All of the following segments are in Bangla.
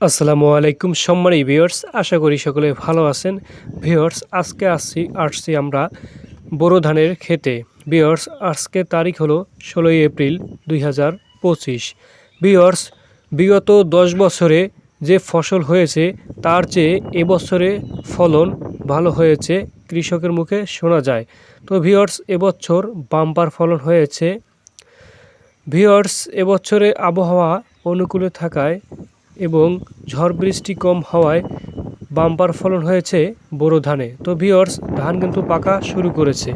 আসসালামু আলাইকুম সম্মানিত ভিউয়ার্স, আশা করি সকলে ভালো আছেন। ভিউয়ার্স, আজকে আসছি আমরা বোরো ধানের ক্ষেতে। ভিউয়ার্স, আজকে তারিখ হলো 16 এপ্রিল 2025। ভিউয়ার্স, বিগত 10 বছরে যে ফসল হয়েছে তার চেয়ে এবছরে ফলন ভালো হয়েছে কৃষকের মুখে শোনা যায়। তো ভিউয়ার্স, এবছর বাম্পার ফলন হয়েছে। ভিউয়ার্স, এবছরে আবহাওয়া অনুকূলে থাকায় এবং ঝড় বৃষ্টি কম হওয়ায় বাম্পার ফলন হয়েছে বোরো ধানে। তো ভিউয়ার্স, ধান কিন্তু পাকা শুরু করেছে।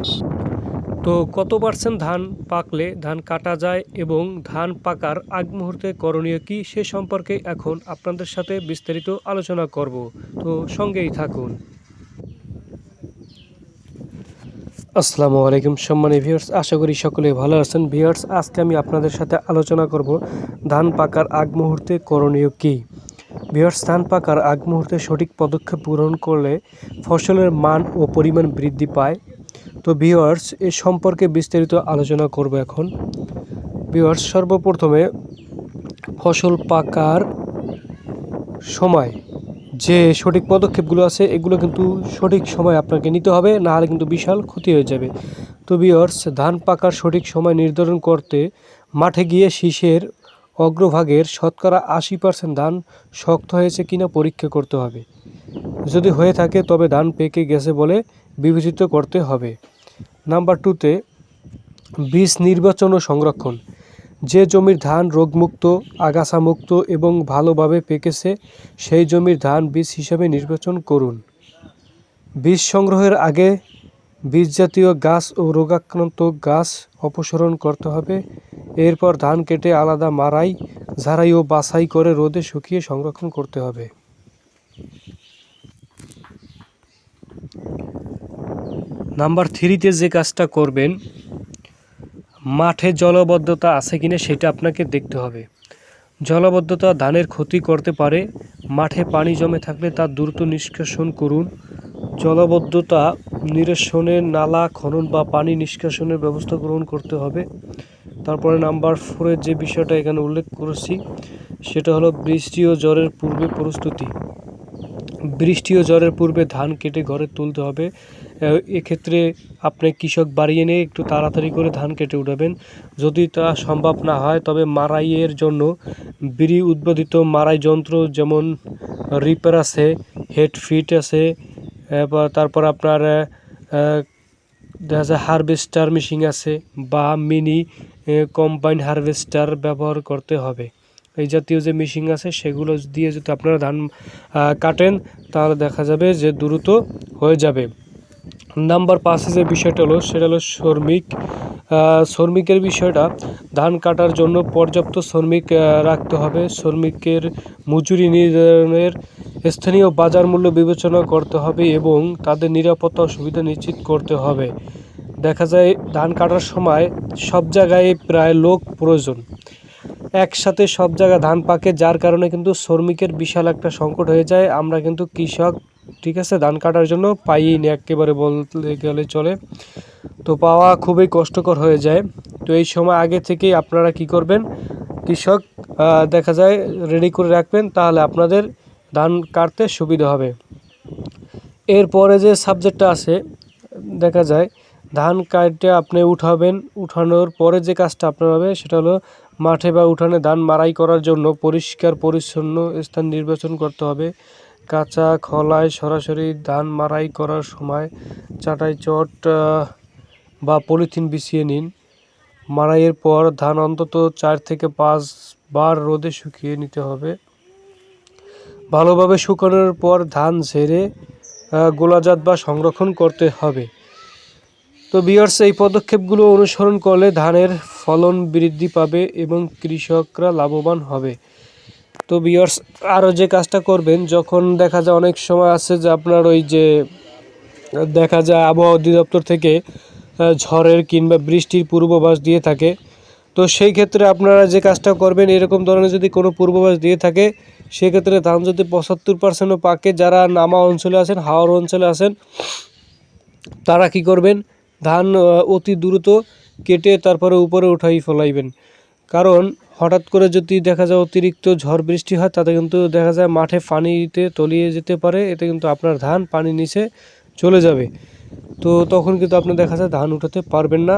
তো কত পার্সেন্ট ধান পাকলে ধান কাটা যায় এবং ধান পাকার আগ মুহূর্তে করণীয় কী সে সম্পর্কে এখন আপনাদের সাথে বিস্তারিত আলোচনা করব। তো সঙ্গেই থাকুন। আসসালামু আলাইকুম সম্মানিত ভিউয়ার্স, আশা করি সকলে ভালো আছেন। ভিউয়ার্স, আজকে আমি আপনাদের সাথে আলোচনা করব ধান পাকার আগ মুহূর্তে করণীয় কী। ভিউয়ার্স, ধান পাকার আগ মুহূর্তে সঠিক পদক্ষেপ গ্রহণ করলে ফসলের মান ও পরিমাণ বৃদ্ধি পায়। তো ভিউয়ার্স, এ সম্পর্কে বিস্তারিত আলোচনা করব এখন। ভিউয়ার্স, সর্বপ্রথমে ফসল পাকার সময় যে সঠিক পদক্ষেপগুলো আছে এগুলো কিন্তু সঠিক সময় আপনাকে নিতে হবে, না হলে কিন্তু বিশাল ক্ষতি হয়ে যাবে। তো ভিউয়ার্স, ধান পাকার সঠিক সময় নির্ধারণ করতে মাঠে গিয়ে শীষের অগ্রভাগের শতকরা 80% ধান শক্ত হয়েছে কিনা পরীক্ষা করতে হবে। যদি হয়ে থাকে তবে ধান পেকে গেছে বলে বিবেচিত করতে হবে। নাম্বার 2তে বীজ নির্বাচন ও সংরক্ষণ। যে জমির ধান রোগমুক্ত, আগাছামুক্ত এবং ভালোভাবে পেকেছে সেই জমির ধান বীজ হিসাবে নির্বাচন করুন। বীজ সংগ্রহের আগে বীজজাতীয় গাছ ও রোগাক্রান্ত গাছ অপসারণ করতে হবে। এরপর ধান কেটে আলাদা মাড়াই, ঝাড়াই ও বাছাই করে রোদে শুকিয়ে সংরক্ষণ করতে হবে। নাম্বার 3তে যে কাজটা করবেন, মাঠে জলাবদ্ধতা আছে কিনা সেটা আপনাকে দেখতে হবে। জলাবদ্ধতা ধানের ক্ষতি করতে পারে। মাঠে পানি জমে থাকলে তা দ্রুত নিষ্কাশন করুন। জলাবদ্ধতা নিরসনে নালা খনন বা পানি নিষ্কাশনের ব্যবস্থা গ্রহণ করতে হবে। তারপরে নাম্বার 4-এর যে বিষয়টা এখানে উল্লেখ করেছি সেটা হলো বৃষ্টি ও ঝড়ের পূর্বে প্রস্তুতি। বৃষ্টি ও ঝড়ের পূর্বে ধান কেটে ঘরে তুলতে হবে। এক্ষেত্রে আপনি কৃষক বাড়িয়ে নিয়ে একটু তাড়াতাড়ি করে ধান কেটে উঠাবেন। যদি তা সম্ভব না হয় তবে মাড়াইয়ের জন্য বিড়ি উদ্বোধিত মাড়াই যন্ত্র যেমন রিপার আছে, হেড ফিট আছে, তারপর আপনার দেখা যায় হারভেস্টার মেশিন আছে বা মিনি কম্বাইন হারভেস্টার ব্যবহার করতে হবে। এই জাতীয় যে মেশিন আছে সেগুলো দিয়ে যদি আপনারা ধান কাটেন তাহলে দেখা যাবে যে দ্রুত হয়ে যাবে। নাম্বার 5-এ যে বিষয়টা হলো সেটা হলো শ্রমিক। শ্রমিকের বিষয়টা, ধান কাটার জন্য পর্যাপ্ত শ্রমিক রাখতে হবে। শ্রমিকের মজুরি নির্ধারণের স্থানীয় বাজার মূল্য বিবেচনা করতে হবে এবং তাদের নিরাপত্তা ও সুবিধা নিশ্চিত করতে হবে। দেখা যায় ধান কাটার সময় সব জায়গায় প্রায় লোক প্রয়োজন, একসাথে সব জায়গায় ধান পাকে, যার কারণে কিন্তু শ্রমিকের বিশাল একটা সংকট হয়ে যায়। আমরা কিন্তু কৃষক, ঠিক আছে, ধান কাটার জন্য পাই না একেবারে বলতে গেলে চলে। তো পাওয়া খুবই কষ্টকর হয়ে যায়। তো এই সময় আগে থেকেই আপনারা কি করবেন, কৃষক দেখা যায় রেডি করে রাখবেন, তাহলে আপনাদের ধান কাটতে সুবিধা হবে। এরপরে যে সাবজেক্টটা আছে, দেখা যায় ধান কাটে আপনি উঠাবেন, উঠানোর পরে যে কাজটা আপনার হবে সেটা হলো মাঠে বা উঠানে ধান মাড়াই করার জন্য পরিষ্কার পরিচ্ছন্ন স্থান নির্বাচন করতে হবে। কাঁচা খলায় সরাসরি ধান মাড়াই করার সময় চাটাই চট বা পলিথিন বিছিয়ে নিন। মাড়াইয়ের পর ধান অন্তত 4 থেকে 5 বার রোদে শুকিয়ে নিতে হবে। ভালোভাবে শুকানোর পর ধান ঝেড়ে গোলাজাত বা সংরক্ষণ করতে হবে। তো ভিউয়ার্স, এই পদক্ষেপগুলো অনুসরণ করলে ধানের ফলন বৃদ্ধি পাবে এবং কৃষকরা লাভবান হবে। তো ভিউয়ার্স, আরও যে কাজটা করবেন, যখন দেখা যায় অনেক সময় আছে যে আপনার ওই যে দেখা যায় আবহাওয়া অধিদপ্তর থেকে ঝড়ের কিংবা বৃষ্টির পূর্বাভাস দিয়ে থাকে। তো সেই ক্ষেত্রে আপনারা যে কাজটা করবেন, এরকম ধরনের যদি কোনো পূর্বাভাস দিয়ে থাকে সেক্ষেত্রে ধান যদি 75%ও পাকে, যারা নামা অঞ্চলে আছেন, হাওর অঞ্চলে আছেন, তারা কি করবেন, ধান অতি দ্রুত কেটে তারপরে উপরে উঠাই ফেলাইবেন। কারণ হঠাৎ করে যদি দেখা যায় অতিরিক্ত ঝড় বৃষ্টি হয় তাতে কিন্তু দেখা যায় মাঠে পানিতে তলিয়ে যেতে পারে, এতে কিন্তু আপনার ধান পানির নিচে চলে যাবে। তো তখন কিন্তু আপনি দেখা যায় ধান উঠাতে পারবেন না।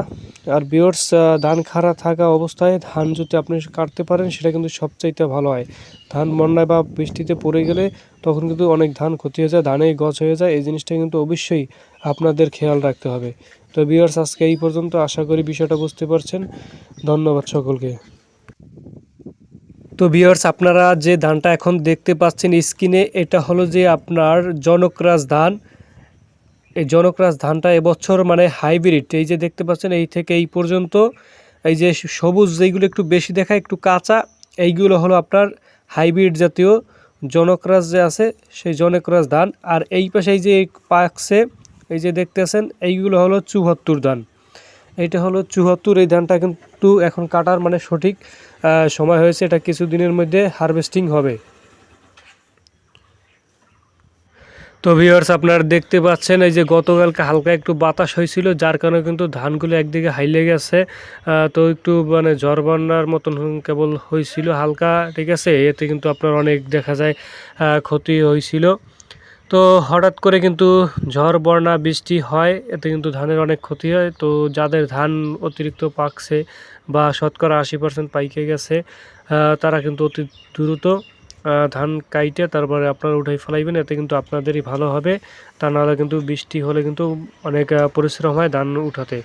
আর ভিউয়ার্স, ধান খাড়া থাকা অবস্থায় ধান যদি আপনি কাটতে পারেন সেটা কিন্তু সবচাইতে ভালো হয়। ধান বন্যায় বা বৃষ্টিতে পড়ে গেলে তখন কিন্তু অনেক ধান ক্ষতি হয়ে যায়, ধানে গছ হয়ে যায়। এই জিনিসটা কিন্তু অবশ্যই আপনাদের খেয়াল রাখতে হবে। তো ভিউয়ার্স, আজকে এই পর্যন্ত। আশা করি বিষয়টা বুঝতে পারছেন। ধন্যবাদ সকলকে। তো ভিউয়ার্স, আপনারা যে ধানটা এখন দেখতে পাচ্ছেন স্ক্রিনে, এটা হলো যে আপনার জনকরাজ ধান। এই জনকরাজ ধানটা এবছর মানে হাইব্রিড। এই যে দেখতে পাচ্ছেন এই থেকে এই পর্যন্ত এই যে সবুজ যেইগুলো একটু বেশি দেখায় একটু কাঁচা, এইগুলো হলো আপনার হাইব্রিড জাতীয় জনকরাজ যে আছে সেই জনকরাজ ধান। আর এই পাশে এই যে পাকছে এই যে দেখতেছেন এইগুলো হলো ৭৪ ধান। এইটা হলো ৭৪। এই ধানটা কিন্তু এখন কাটার মানে সঠিক সময় হয়েছে, এটা কিছুদিনের মধ্যে হারভেস্টিং হবে। তো ভিউয়ার্স, আপনারা দেখতে পাচ্ছেন এই যে গতকালকে হালকা একটু বাতাস হয়েছিল, যার কারণে কিন্তু ধানগুলো একদিকে হাইলে গেছে। তো একটু মানে ঝড় বন্যার মতন কেবল হয়েছিল হালকা, ঠিক আছে। এতে কিন্তু আপনার অনেক দেখা যায় ক্ষতি হয়েছিল। তো হঠাৎ করে কিন্তু ঝড় বন্যা বৃষ্টি হয়, এতে কিন্তু ধানের অনেক ক্ষতি হয়। তো যাদের ধান অতিরিক্ত পাকছে বা শতকরা ৮০% পাইকে গেছে, তারা কিন্তু অতি দ্রুত ধান কাইটে তারপরে আপনারা উঠাই ফেলাইবেন, এতে কিন্তু আপনাদেরই ভালো হবে। তা নাহলে কিন্তু বৃষ্টি হলে কিন্তু অনেক পরিশ্রম হয় ধান উঠাতে।